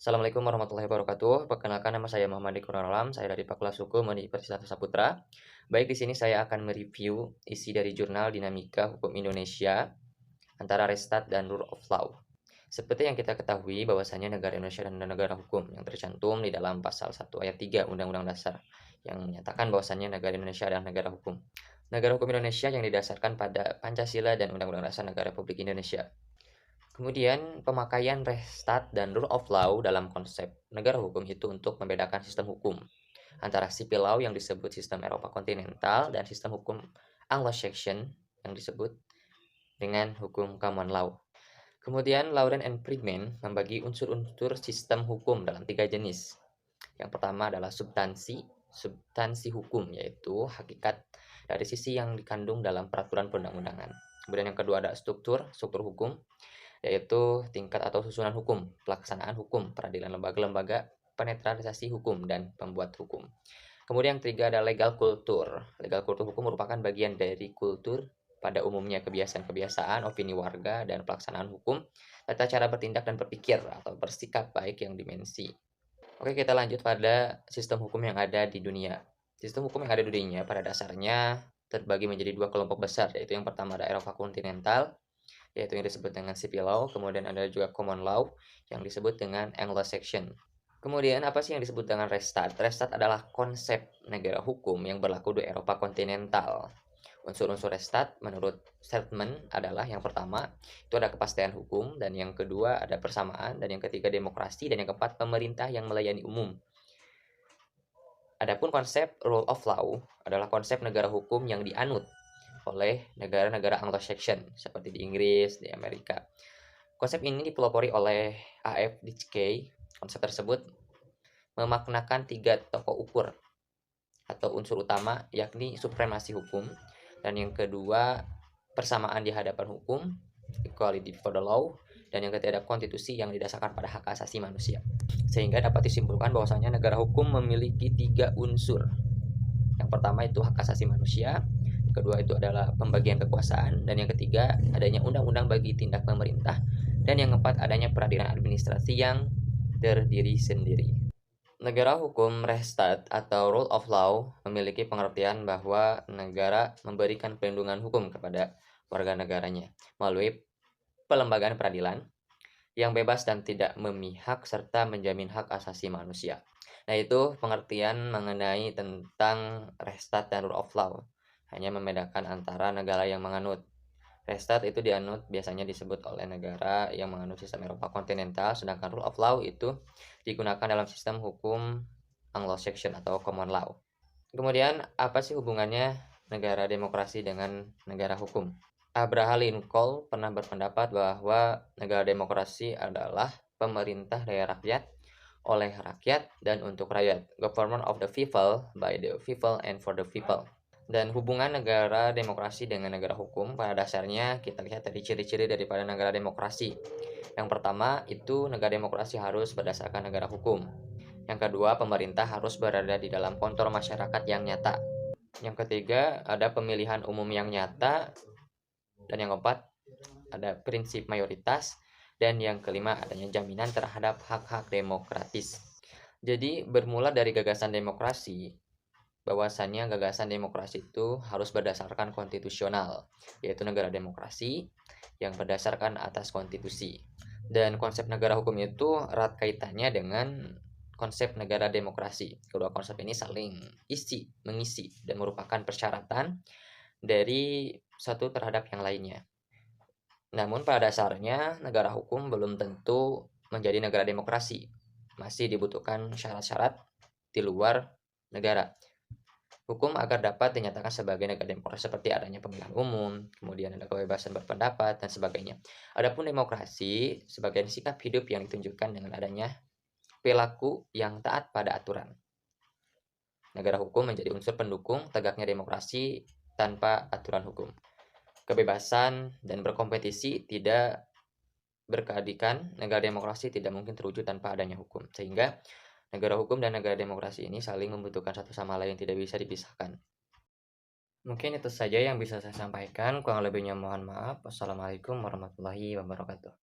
Assalamualaikum warahmatullahi wabarakatuh. Perkenalkan nama saya Muhammad Riko Alam, saya dari Fakultas Hukum Universitas Saputra. Baik, di sini saya akan mereview isi dari jurnal Dinamika Hukum Indonesia antara Restat dan Rule of Law. Seperti yang kita ketahui bahwasanya negara Indonesia adalah negara hukum yang tercantum di dalam pasal 1 ayat 3 Undang-Undang Dasar yang menyatakan bahwasanya negara Indonesia adalah negara hukum. Negara hukum Indonesia yang didasarkan pada Pancasila dan Undang-Undang Dasar Negara Republik Indonesia. Kemudian pemakaian Restat dan Rule of Law dalam konsep negara hukum itu untuk membedakan sistem hukum antara civil law yang disebut sistem Eropa kontinental dan sistem hukum Anglo-Saxon yang disebut dengan hukum common law. Kemudian Lawrence and Friedman membagi unsur-unsur sistem hukum dalam 3 jenis. Yang pertama adalah substansi hukum, yaitu hakikat dari sisi yang dikandung dalam peraturan perundang-undangan. Kemudian yang kedua ada struktur hukum, yaitu tingkat atau susunan hukum, pelaksanaan hukum, peradilan lembaga-lembaga, penetralisasi hukum, dan pembuat hukum. Kemudian yang ketiga ada legal kultur. Legal kultur hukum merupakan bagian dari kultur pada umumnya kebiasaan-kebiasaan, opini warga, dan pelaksanaan hukum, tata cara bertindak dan berpikir atau bersikap baik yang dimensi. Oke, kita lanjut pada sistem hukum yang ada di dunia. Sistem hukum yang ada di dunia pada dasarnya terbagi menjadi 2 kelompok besar, yaitu yang pertama ada Eropa kontinental, yaitu yang disebut dengan civil law, kemudian ada juga common law yang disebut dengan Anglo-Saxon. Kemudian apa sih yang disebut dengan Restat? Restat adalah konsep negara hukum yang berlaku di Eropa kontinental. Unsur-unsur Restat menurut statement adalah yang pertama itu ada kepastian hukum, dan yang kedua ada persamaan, dan yang ketiga demokrasi, dan yang keempat pemerintah yang melayani umum. Adapun konsep rule of law adalah konsep negara hukum yang dianut oleh negara-negara Anglo-Saxon seperti di Inggris, di Amerika. Konsep ini dipelopori oleh A.F. Dicke. Konsep tersebut memaknakan 3 tokok ukur atau unsur utama, yakni supremasi hukum, dan yang kedua persamaan di hadapan hukum, equality before the law, dan yang ketiga konstitusi yang didasarkan pada hak asasi manusia. Sehingga dapat disimpulkan bahwasanya negara hukum memiliki 3 unsur. Yang pertama itu hak asasi manusia, kedua itu adalah pembagian kekuasaan, dan yang ketiga adanya undang-undang bagi tindak pemerintah, dan yang keempat adanya peradilan administrasi yang terdiri sendiri. Negara hukum Restat atau Rule of Law memiliki pengertian bahwa negara memberikan perlindungan hukum kepada warga negaranya melalui pelembagaan peradilan yang bebas dan tidak memihak serta menjamin hak asasi manusia. Nah, itu pengertian mengenai tentang Restat dan Rule of Law. Hanya membedakan antara negara yang menganut Restat itu dianut biasanya disebut oleh negara yang menganut sistem Eropa kontinental, sedangkan Rule of Law itu digunakan dalam sistem hukum Anglo-Saxon atau common law. Kemudian apa sih hubungannya negara demokrasi dengan negara hukum? Abraham Lincoln pernah berpendapat bahwa negara demokrasi adalah pemerintah dari rakyat, oleh rakyat, dan untuk rakyat. Government of the people, by the people, and for the people. Dan hubungan negara demokrasi dengan negara hukum pada dasarnya kita lihat dari ciri-ciri daripada negara demokrasi. Yang pertama itu negara demokrasi harus berdasarkan negara hukum. Yang kedua, pemerintah harus berada di dalam kontrol masyarakat yang nyata. Yang ketiga, ada pemilihan umum yang nyata. Dan yang keempat, ada prinsip mayoritas. Dan yang kelima, adanya jaminan terhadap hak-hak demokratis. Jadi bermula dari gagasan demokrasi, bahwasannya gagasan demokrasi itu harus berdasarkan konstitusional, yaitu negara demokrasi yang berdasarkan atas konstitusi. Dan konsep negara hukum itu erat kaitannya dengan konsep negara demokrasi. Kedua konsep ini saling mengisi, dan merupakan persyaratan dari satu terhadap yang lainnya. Namun pada dasarnya negara hukum belum tentu menjadi negara demokrasi. Masih dibutuhkan syarat-syarat di luar negara hukum agar dapat dinyatakan sebagai negara demokrasi, seperti adanya pemilihan umum, kemudian ada kebebasan berpendapat, dan sebagainya. Adapun demokrasi sebagai sikap hidup yang ditunjukkan dengan adanya perilaku yang taat pada aturan. Negara hukum menjadi unsur pendukung tegaknya demokrasi tanpa aturan hukum. Kebebasan dan berkompetisi tidak berkeadilan, negara demokrasi tidak mungkin terwujud tanpa adanya hukum. Sehingga negara hukum dan negara demokrasi ini saling membutuhkan satu sama lain, tidak bisa dipisahkan. Mungkin itu saja yang bisa saya sampaikan, kurang lebihnya mohon maaf. Wassalamualaikum warahmatullahi wabarakatuh.